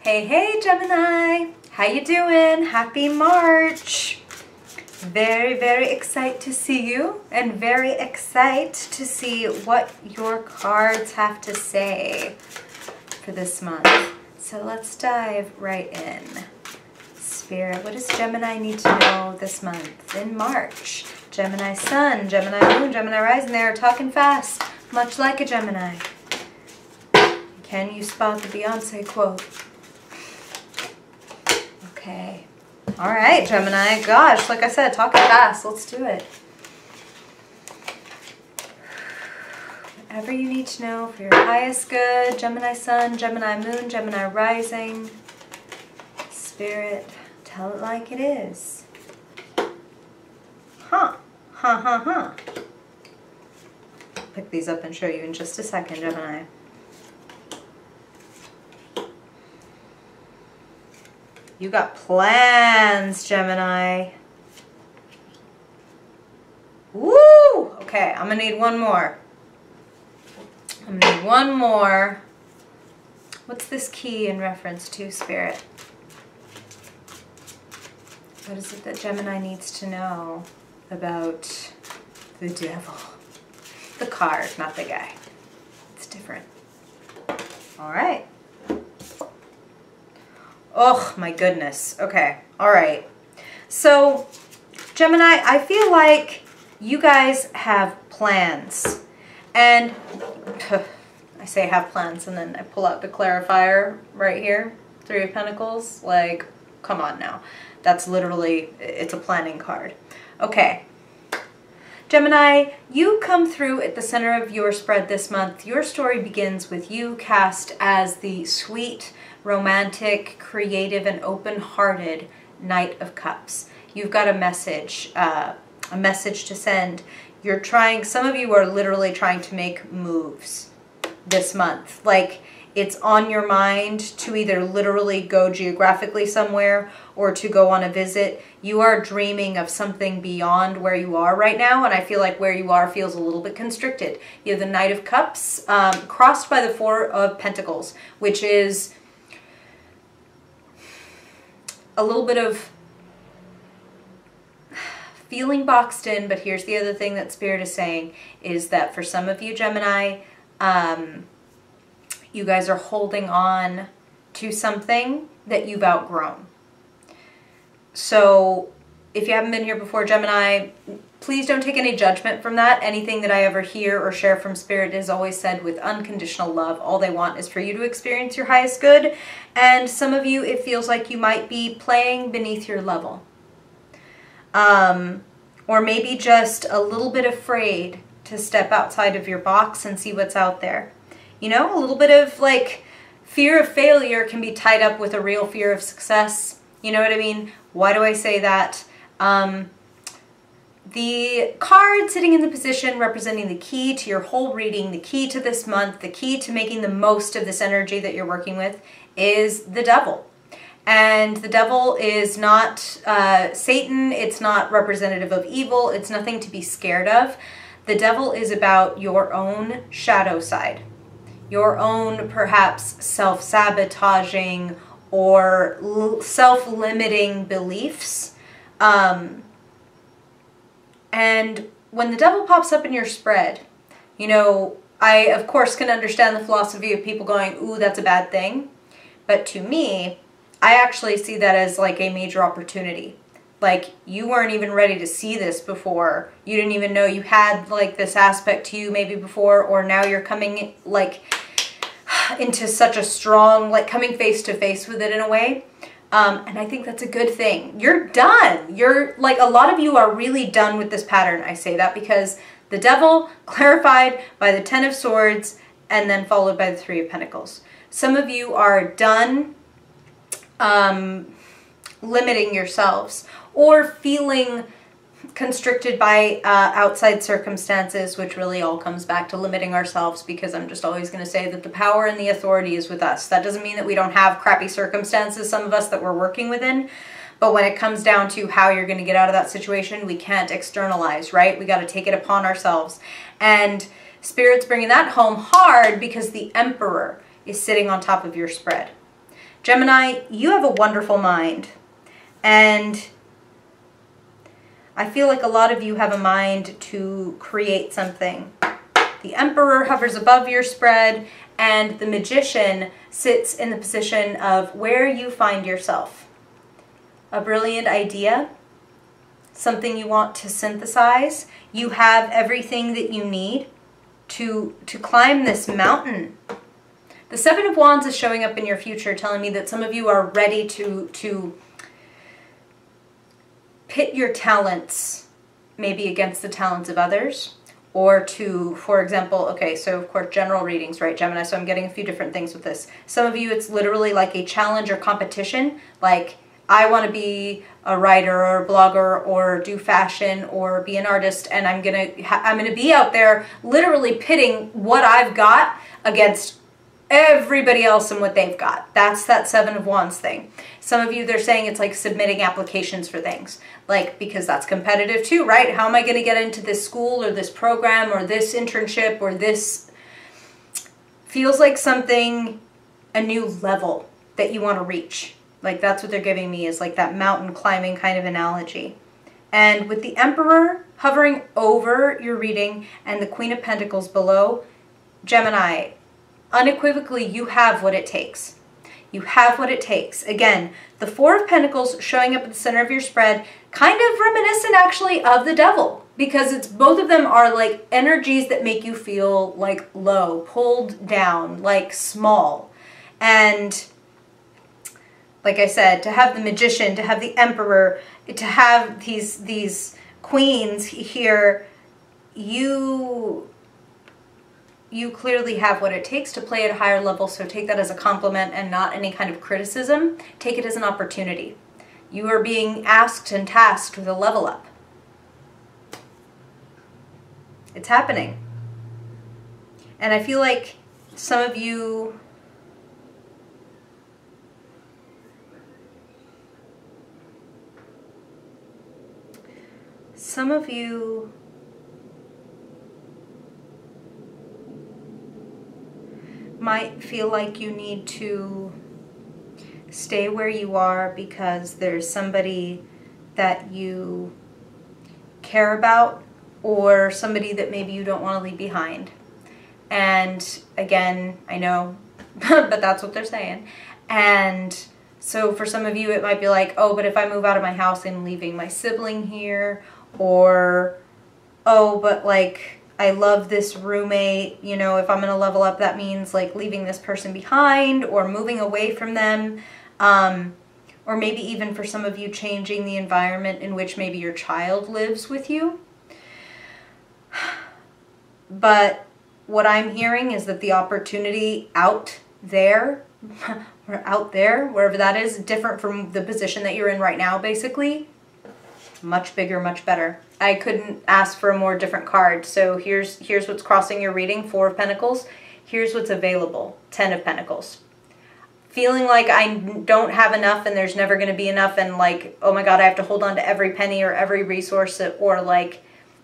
Hey, hey, Gemini. How you doing? Happy March. Very, very excited to see you and very excited to see what your cards have to say for this month. So let's dive right in. Spirit, what does Gemini need to know this month in March? Gemini Sun, Gemini Moon, Gemini Rising, they're talking fast, much like a Gemini. Can you spot the Beyonce quote? Okay. All right, Gemini. Gosh, like I said, talking fast. Let's do it. Whatever you need to know for your highest good, Gemini Sun, Gemini Moon, Gemini Rising. Spirit, tell it like it is. Huh. Huh, huh, huh. Pick these up and show you in just a second, Gemini. You got plans, Gemini. Woo! Okay, I'm gonna need one more. I'm gonna need one more. What's this key in reference to, Spirit? What is it that Gemini needs to know about the devil? The card, not the guy. It's different. All right. Oh my goodness. Okay. All right. So, Gemini, I feel like you guys have plans. And I say have plans and then I pull out the clarifier right here. Three of Pentacles. Like, come on now. That's literally, it's a planning card. Okay. Gemini, you come through at the center of your spread this month. Your story begins with you cast as the sweet, romantic, creative, and open-hearted Knight of Cups. You've got a message to send. You're trying, some of you are literally trying to make moves this month. Like, it's on your mind to either literally go geographically somewhere or to go on a visit. You are dreaming of something beyond where you are right now, and I feel like where you are feels a little bit constricted. You have the Knight of Cups crossed by the Four of Pentacles, which is a little bit of feeling boxed in, but here's the other thing that Spirit is saying, is that for some of you, Gemini, you guys are holding on to something that you've outgrown. So if you haven't been here before, Gemini, please don't take any judgment from that. Anything that I ever hear or share from Spirit is always said with unconditional love. All they want is for you to experience your highest good. And some of you, it feels like you might be playing beneath your level. Or maybe just a little bit afraid to step outside of your box and see what's out there. You know, a little bit of like fear of failure can be tied up with a real fear of success. You know what I mean? Why do I say that? The card sitting in the position representing the key to your whole reading, the key to this month, the key to making the most of this energy that you're working with is the devil. And the devil is not Satan. It's not representative of evil. It's nothing to be scared of. The devil is about your own shadow side, your own perhaps self-sabotaging or self-limiting beliefs. And when the devil pops up in your spread, you know, I of course can understand the philosophy of people going, ooh, that's a bad thing. But to me, I actually see that as like a major opportunity. Like, you weren't even ready to see this before. You didn't even know you had like this aspect to you maybe before, or now you're coming like into such a strong, like coming face to face with it in a way. And I think that's a good thing. You're done. You're like, a lot of you are really done with this pattern. I say that because the devil clarified by the Ten of Swords and then followed by the Three of Pentacles. Some of you are done limiting yourselves or feeling constricted by outside circumstances, which really all comes back to limiting ourselves, because I'm just always going to say that the power and the authority is with us. That doesn't mean that we don't have crappy circumstances, some of us, that we're working within, but when it comes down to how you're going to get out of that situation, we can't externalize, right? We got to take it upon ourselves. And Spirit's bringing that home hard because the Emperor is sitting on top of your spread. Gemini, you have a wonderful mind. And I feel like a lot of you have a mind to create something. The Emperor hovers above your spread, and the Magician sits in the position of where you find yourself. A brilliant idea, something you want to synthesize. You have everything that you need to climb this mountain. The Seven of Wands is showing up in your future, telling me that some of you are ready to pit your talents maybe against the talents of others, or to, for example, okay, so of course general readings, right, Gemini, so I'm getting a few different things with this. Some of you, it's literally like a challenge or competition, like I want to be a writer or a blogger or do fashion or be an artist, and I'm gonna be out there literally pitting what I've got against everybody else and what they've got. That's that Seven of Wands thing. Some of you, they're saying it's like submitting applications for things, like, because that's competitive too, right? How am I going to get into this school or this program or this internship or this? Feels like something, a new level that you want to reach. Like, that's what they're giving me, is like that mountain climbing kind of analogy. And with the Emperor hovering over your reading and the Queen of Pentacles below, Gemini, unequivocally, you have what it takes. You have what it takes. Again, the Four of Pentacles showing up at the center of your spread, kind of reminiscent actually of the Devil, because it's both of them are like energies that make you feel like low, pulled down, like small. And like I said, to have the Magician, to have the Emperor, to have these queens here, you clearly have what it takes to play at a higher level, so take that as a compliment and not any kind of criticism. Take it as an opportunity. You are being asked and tasked with a level up. It's happening. And I feel like some of you might feel like you need to stay where you are because there's somebody that you care about, or somebody that maybe you don't want to leave behind. And again, I know, but that's what they're saying. And so for some of you, it might be like, oh, but if I move out of my house, I'm leaving my sibling here. Or, oh, but like, I love this roommate, you know, if I'm going to level up, that means like leaving this person behind or moving away from them. Or maybe even for some of you, changing the environment in which maybe your child lives with you. But what I'm hearing is that the opportunity out there, or out there, wherever that is, different from the position that you're in right now, basically, much bigger, much better. I couldn't ask for a more different card. So here's what's crossing your reading, Four of Pentacles. Here's what's available, Ten of Pentacles. Feeling like I don't have enough and there's never going to be enough, and like, oh my God, I have to hold on to every penny or every resource or like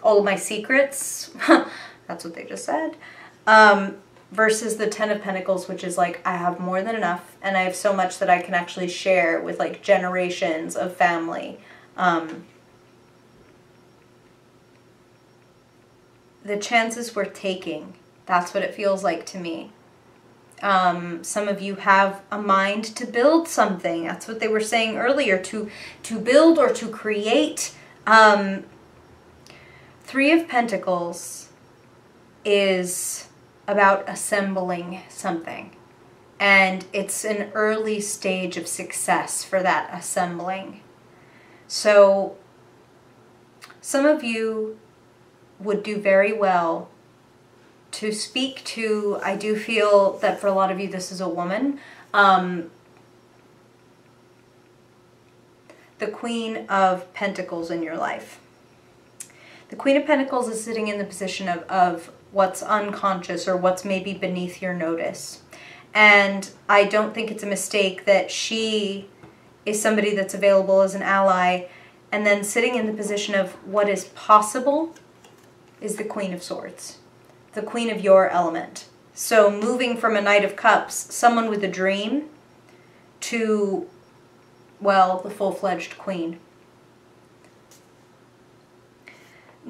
all of my secrets. That's what they just said. Versus the Ten of Pentacles, which is like, I have more than enough and I have so much that I can actually share with like generations of family. The chances we're taking, that's what it feels like to me. Some of you have a mind to build something. That's what they were saying earlier, to build or to create. Three of Pentacles is about assembling something. And it's an early stage of success for that assembling. So some of you would do very well to speak to, I do feel that for a lot of you this is a woman, the Queen of Pentacles in your life. The Queen of Pentacles is sitting in the position of what's unconscious or what's maybe beneath your notice. And I don't think it's a mistake that she is somebody that's available as an ally, and then sitting in the position of what is possible is the Queen of Swords, the Queen of your element. So moving from a Knight of Cups, someone with a dream, to, well, the full-fledged queen.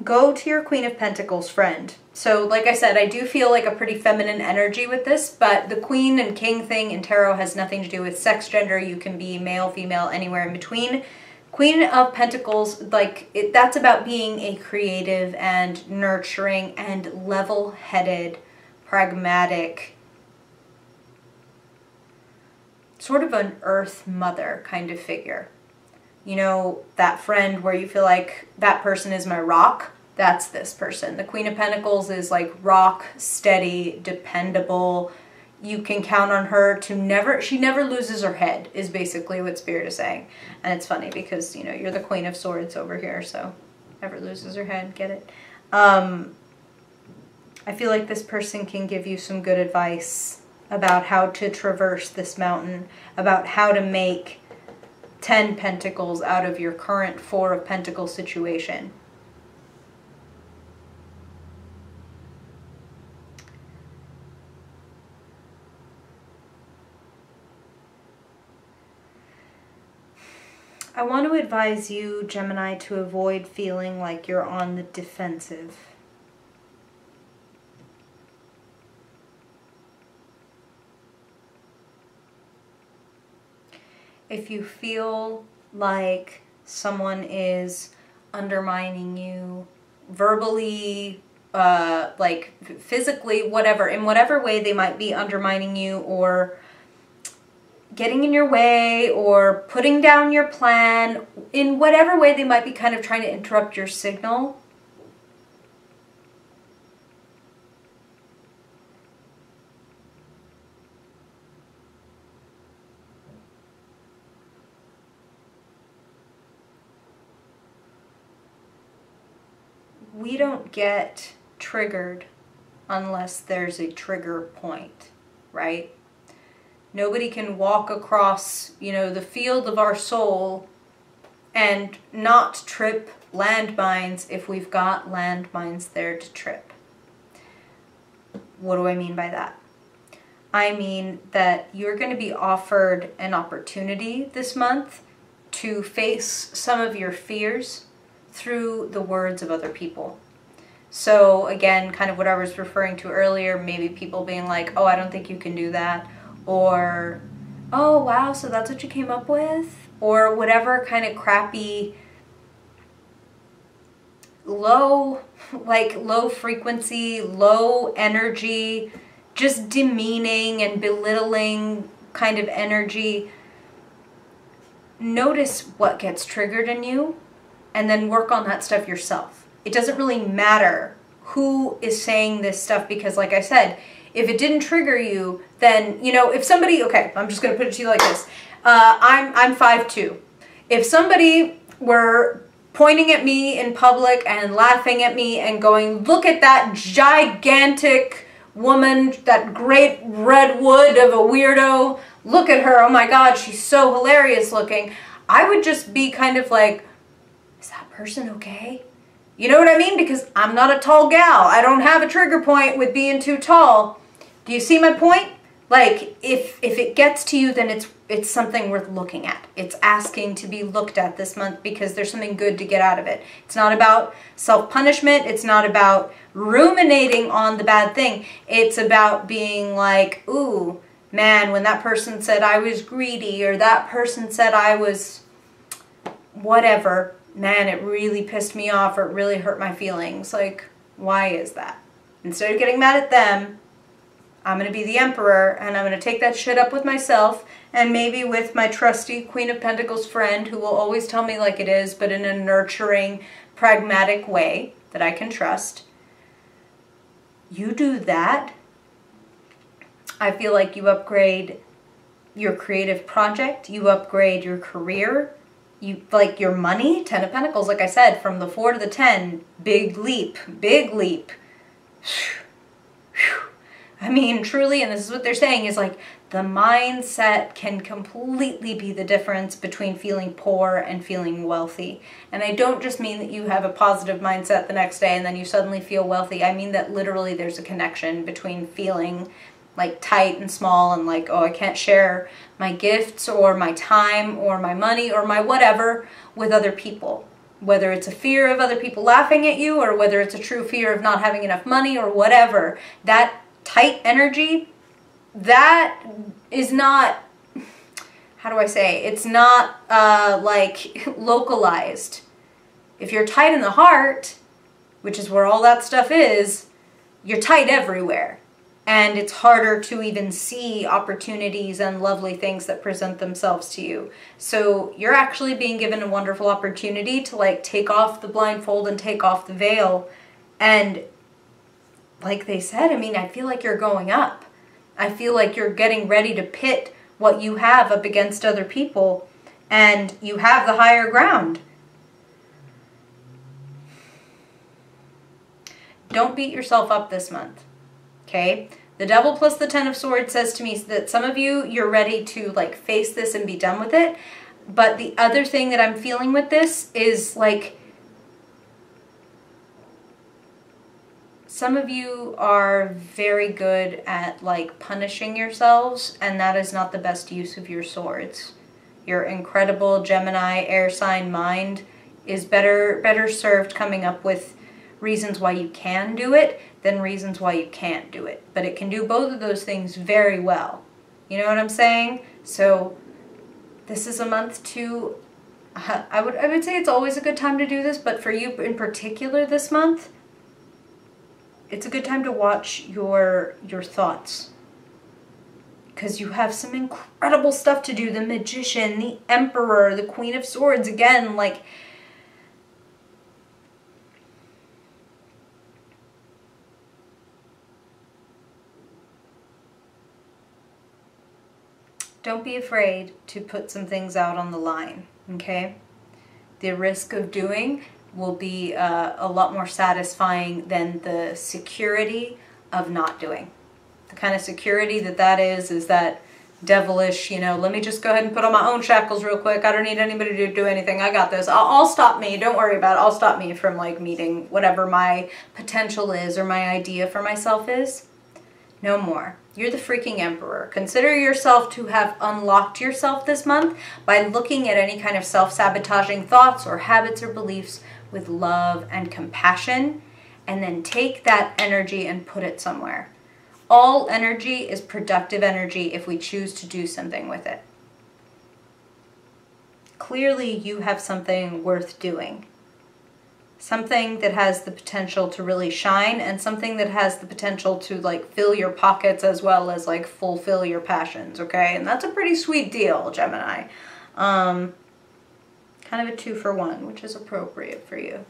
Go to your Queen of Pentacles friend. So like I said, I do feel like a pretty feminine energy with this, but the queen and king thing in tarot has nothing to do with sex, gender. You can be male, female, anywhere in between. Queen of Pentacles, like that's about being a creative and nurturing and level-headed, pragmatic, sort of an earth mother kind of figure. You know, that friend where you feel like that person is my rock, that's this person. The Queen of Pentacles is like rock, steady, dependable. You can count on her to never, she never loses her head, is basically what Spirit is saying. And it's funny because, you know, you're the Queen of Swords over here, so never loses her head, get it? I feel like this person can give you some good advice about how to traverse this mountain, about how to make 10 Pentacles out of your current 4 of Pentacles situation. I want to advise you, Gemini, to avoid feeling like you're on the defensive. If you feel like someone is undermining you verbally, like physically, whatever, in whatever way they might be undermining you or getting in your way or putting down your plan, in whatever way they might be kind of trying to interrupt your signal, we don't get triggered unless there's a trigger point, right? Nobody can walk across, you know, the field of our soul and not trip landmines if we've got landmines there to trip. What do I mean by that? I mean that you're going to be offered an opportunity this month to face some of your fears through the words of other people. So again, kind of what I was referring to earlier, maybe people being like, oh, I don't think you can do that. Or, oh, wow, so that's what you came up with? Or whatever kind of crappy, low frequency, low energy, just demeaning and belittling kind of energy. Notice what gets triggered in you and then work on that stuff yourself. It doesn't really matter who is saying this stuff because, like I said, if it didn't trigger you, then, you know, if somebody, okay, I'm just going to put it to you like this. I'm 5'2". If somebody were pointing at me in public and laughing at me and going, look at that gigantic woman, that great redwood of a weirdo, look at her, oh my God, she's so hilarious looking, I would just be kind of like, is that person okay? You know what I mean? Because I'm not a tall gal. I don't have a trigger point with being too tall. Do you see my point? Like, if it gets to you, then it's something worth looking at. It's asking to be looked at this month because there's something good to get out of it. It's not about self-punishment. It's not about ruminating on the bad thing. It's about being like, ooh, man, when that person said I was greedy or that person said I was whatever, man, it really pissed me off or it really hurt my feelings. Like, why is that? Instead of getting mad at them, I'm going to be the emperor and I'm going to take that shit up with myself and maybe with my trusty Queen of Pentacles friend who will always tell me like it is, but in a nurturing, pragmatic way that I can trust. You do that, I feel like you upgrade your creative project, you upgrade your career, you like your money. 10 of Pentacles, like I said, from the 4 to the 10, big leap, big leap. I mean, truly, and this is what they're saying, is like the mindset can completely be the difference between feeling poor and feeling wealthy. And I don't just mean that you have a positive mindset the next day and then you suddenly feel wealthy. I mean that literally there's a connection between feeling like tight and small and like, oh, I can't share my gifts or my time or my money or my whatever with other people. Whether it's a fear of other people laughing at you or whether it's a true fear of not having enough money or whatever, that tight energy, that is not, how do I say, it's not like localized. If you're tight in the heart, which is where all that stuff is, you're tight everywhere. And it's harder to even see opportunities and lovely things that present themselves to you. So you're actually being given a wonderful opportunity to like take off the blindfold and take off the veil. And like they said, I mean, I feel like you're going up. I feel like you're getting ready to pit what you have up against other people. And you have the higher ground. Don't beat yourself up this month. Okay? The Devil plus the Ten of Swords says to me that some of you, you're ready to like face this and be done with it. But the other thing that I'm feeling with this is like, some of you are very good at like punishing yourselves, and that is not the best use of your swords. Your incredible Gemini air sign mind is better served coming up with reasons why you can do it than reasons why you can't do it. But it can do both of those things very well. You know what I'm saying? So this is a month to, I would say it's always a good time to do this, but for you in particular this month, it's a good time to watch your thoughts. Because you have some incredible stuff to do. The Magician, the Emperor, the Queen of Swords, again, like, don't be afraid to put some things out on the line, okay? The risk of doing will be a lot more satisfying than the security of not doing. The kind of security that is that devilish, you know, let me just go ahead and put on my own shackles real quick. I don't need anybody to do anything. I got this. I'll stop me. Don't worry about it. I'll stop me from like meeting whatever my potential is or my idea for myself is. No more. You're the freaking Emperor. Consider yourself to have unlocked yourself this month by looking at any kind of self-sabotaging thoughts or habits or beliefs with love and compassion, and then take that energy and put it somewhere. All energy is productive energy if we choose to do something with it. Clearly, you have something worth doing. Something that has the potential to really shine, and something that has the potential to like fill your pockets as well as like fulfill your passions, okay? And that's a pretty sweet deal, Gemini. Kind of a 2-for-1, which is appropriate for you.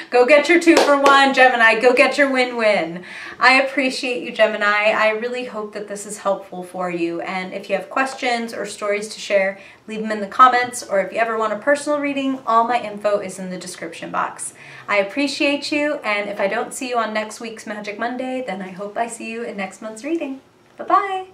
Go get your 2-for-1, Gemini. Go get your win-win. I appreciate you, Gemini. I really hope that this is helpful for you. And if you have questions or stories to share, leave them in the comments. Or if you ever want a personal reading, all my info is in the description box. I appreciate you. And if I don't see you on next week's Magic Monday, then I hope I see you in next month's reading. Bye-bye.